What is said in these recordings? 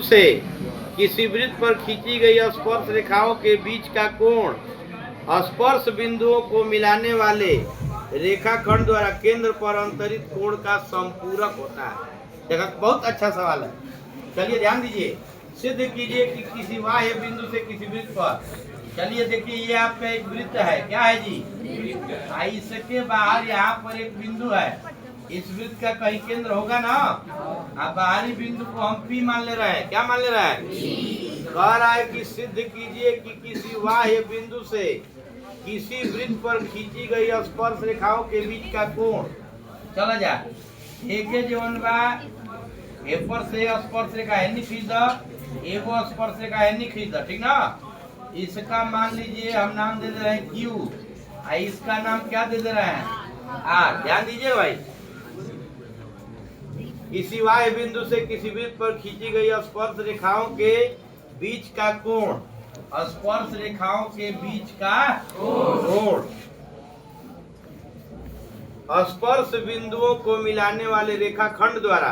से किसी वृत्त पर खींची गई स्पर्श रेखाओं के बीच का कोण स्पर्श बिंदुओं को मिलाने वाले रेखाखंड द्वारा केंद्र पर अंतरित कोण का संपूरक होता है। देखा, बहुत अच्छा सवाल है। चलिए ध्यान दीजिए, सिद्ध कीजिए कि किसी बाह्य बिंदु से किसी वृत्त पर, चलिए देखिए ये आपका एक वृत्त है, क्या है जी? इसके बाहर यहाँ पर एक बिंदु है, इस वृत्त का कहीं केंद्र होगा ना। अब बाहरी बिंदु को हम P मान ले रहे हैं, क्या मान ले रहे हैं? कह रहा है कि सिद्ध कीजिए कि किसी बाह्य बिंदु से किसी वृत्त पर खींची गई स्पर्श रेखाओं के बीच का कोण, चला जा एक जीवन बा ए पर से स्पर्श रेखा है खींच दो, एगो स्पर्श रेखा है खींच दो, ठीक ना। इसका मान लीजिए हम नाम दे रहे हैं Q, इसका नाम क्या दे रहे हैं? R। ध्यान दीजिए भाई, किसी बाह्य बिंदु से किसी वृत्त पर खींची गई स्पर्श रेखाओं के बीच का कोण, स्पर्श रेखाओं के बीच का कोण स्पर्श बिंदुओं को मिलाने वाले रेखाखंड द्वारा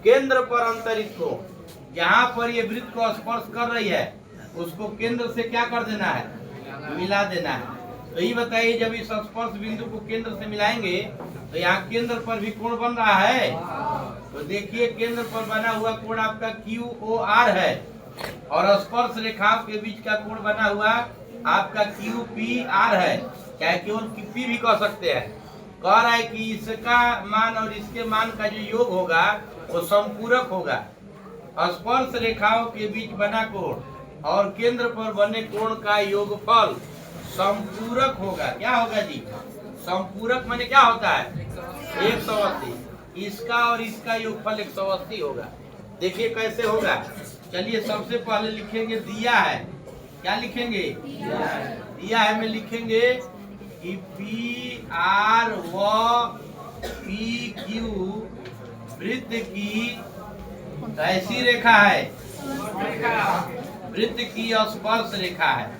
केंद्र पर अंतरित कोण। जहां पर ये वृत्त को स्पर्श कर रही है उसको केंद्र से क्या कर देना है? मिला देना है। तो ये बताइए, जब इस स्पर्श बिंदु को केंद्र से मिलाएंगे तो यहाँ केंद्र पर भी कोण बन रहा है। तो देखिए, केंद्र पर बना हुआ कोण आपका QOR है और स्पर्श रेखाओं के बीच का कोण बना हुआ आपका QPR है। क्या केवल P भी कह सकते हैं। कह रहा है कि इसका मान और इसके मान का जो योग होगा वो संपूरक होगा। स्पर्श रेखाओं के बीच बना कोण और केंद्र पर बने कोण का योगफल संपूरक होगा। क्या होगा जी? संपूरक माने क्या होता है? 180। इसका और इसका योगफल 180 होगा। देखिए कैसे होगा। चलिए सबसे पहले लिखेंगे दिया है, क्या लिखेंगे? दिया है में लिखेंगे कि PR व PQ वृत्त की कैसी रेखा है? वृत्त की स्पर्श रेखा है।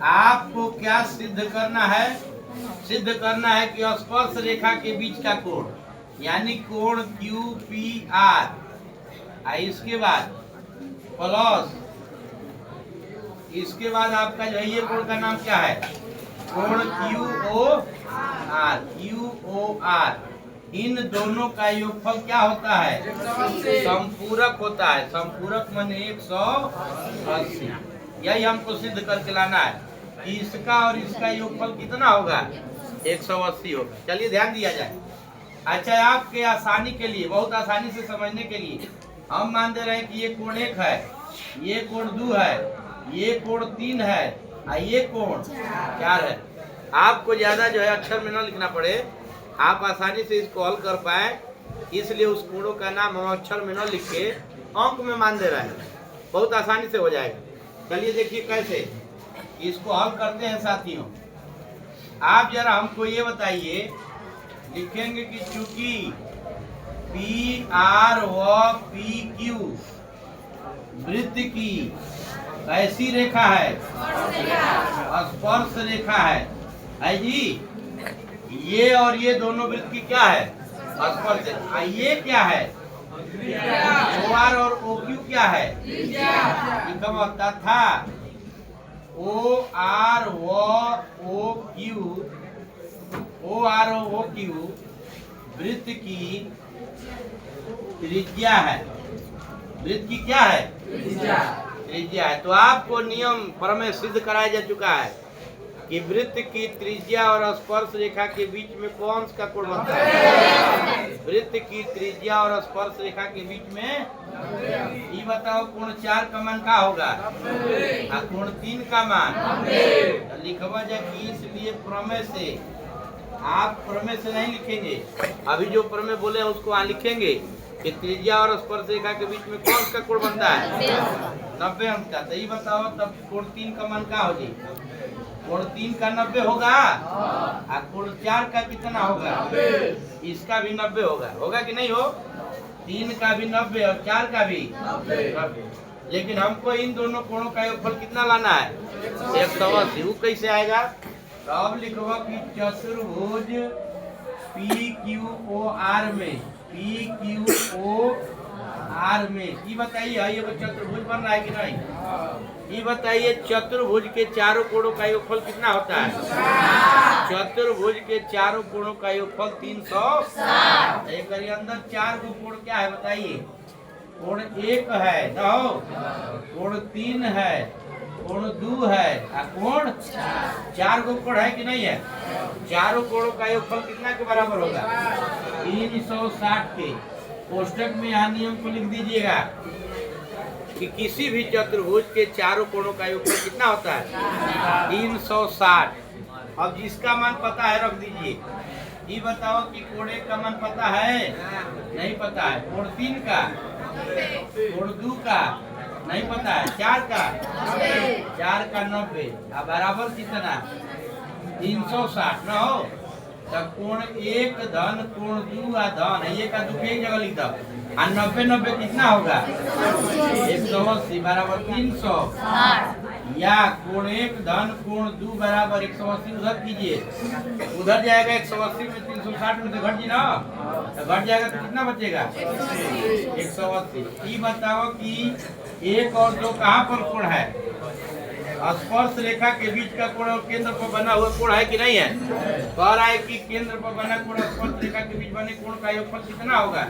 आपको क्या सिद्ध करना है? सिद्ध करना है कि स्पर्श रेखा के बीच का कोण यानी कोण QPR, इसके बाद प्लस इसके बाद आपका जो है ये कोण का नाम क्या है? कोण QOR। इन दोनों का योगफल क्या होता है? संपूरक होता है। संपूरक माने 180। यही हमको सिद्ध करके लाना है कि इसका और इसका योगफल कितना होगा? 180 होगा। चलिए ध्यान दिया जाए। अच्छा, आपके आसानी के लिए, बहुत आसानी से समझने के लिए हम मान दे रहे हैं कि ये कोण 1 है, ये कोण 2 है, ये कोण 3 है और ये कोण 4 है। आपको ज्यादा जो है अक्षर में न लिखना पड़े, आप आसानी से इसको हल कर पाए, इसलिए उस कोणों का नाम हम अक्षर में न लिख के अंक में मान दे रहे हैं। बहुत आसानी से हो जाएगा। चलिए देखिए कैसे इसको हल करते हैं साथियों। आप जरा हमको ये बताइए, लिखेंगे कि चूंकि PR व PQ वृत्त की कैसी रेखा है? स्पर्श रेखा है जी। ये और ये दोनों वृत्त की क्या है? स्पर्श रेखा। ये क्या है? OR और OQ क्या है? तथा OR व OQ वृत्त की त्रिज्या है। वृत्त की क्या है? त्रिज्या है। तो आपको नियम प्रमेय सिद्ध कराया जा चुका है कि वृत्त की त्रिज्या और स्पर्श रेखा के बीच में कौन सा कोण बनता है? वृत्त की त्रिज्या और स्पर्श रेखा के बीच में ये बताओ, कोण 4 का मान क्या होगा? कोण 3 का मान लिखवा जाए। इसलिए प्रमेय से, आप प्रमेय से नहीं लिखेंगे, अभी जो प्रमेय बोले उसको वहाँ लिखेंगे कि त्रिज्या और स्पर्श रेखा के बीच में कौन सा कोण बनता है? 90 अंक का। तो ये बताओ तब कोण 3 का मान क्या होगी? कोण 3 का 90 होगा और कोण 4 का कितना होगा? इसका भी 90 होगा। होगा कि नहीं हो? 3 का भी 90 और 4 का भी 90। लेकिन हमको इन दोनों कोणों का योगफल कितना लाना है? 180। वो कैसे आएगा? तो अब लिखवा कि चतुर्भुज PQOR में PQOR आर में। ये बताइए ये वो चतुर्भुज बन रहा है कि नहीं? ये बताइए चतुर्भुज के चारों कोणों का योगफल कितना होता है? चतुर्भुज के चारों कोणों का योगफल 360। एक अंदर 4 गो कोण क्या है बताइए? कोण 1 है, दो कोण 3 है, कोण 2 है, कोण 4 गो कोण है कि नहीं है? चारों कोणों का योगफल कितना के बराबर होगा? 360 के। कोष्टक में यहाँ नियम को लिख दीजिएगा कि किसी भी चतुर्भुज के चारों कोणों का योगफल कितना होता है? 360। अब जिसका मान पता है रख दीजिए। ये बताओ कि कोण 1 का मान पता है? नहीं पता है। कोण 3 का, कोण 2 का नहीं पता है, 4 का 90। अब बराबर कितना? 360 न हो तब कोण 1 धन कोण 2 धन है, 1 का 2 एक जगह लिख दो। 90 कितना होगा? 180 बराबर 300। या कोण 1 धन कोण 2 बराबर 180 उधर कीजिए, उधर जाएगा 180 में 360 में से घट जी ना, तो घट जाएगा तो कितना बचेगा? 180। ये बताओ कि 1 और 2 कहाँ पर कोण है? स्पर्श रेखा के बीच का कोण और केंद्र पर बना हुआ कोण है कि नहीं है? कह रहा है कि केंद्र पर बना कोण और स्पर्श रेखा के बीच बने कोण का योगफल कितना होगा?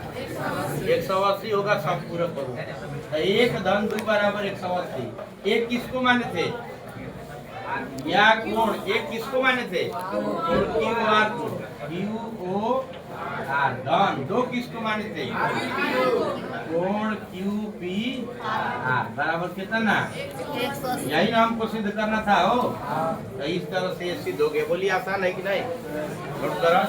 180 होगा। सब पूरा करो। 1 धन 2 बराबर 180। 1 किसको माने थे? या कोण 1 किसको माने थे? QOR को, QOR धन 2 किसको माने थे? कोण QPR बराबर कितना? यही ना हमको सिद्ध करना था हो। तो इस तरह से सिद्ध हो गया। बोलिए आसान है कि नहीं? नोट करो।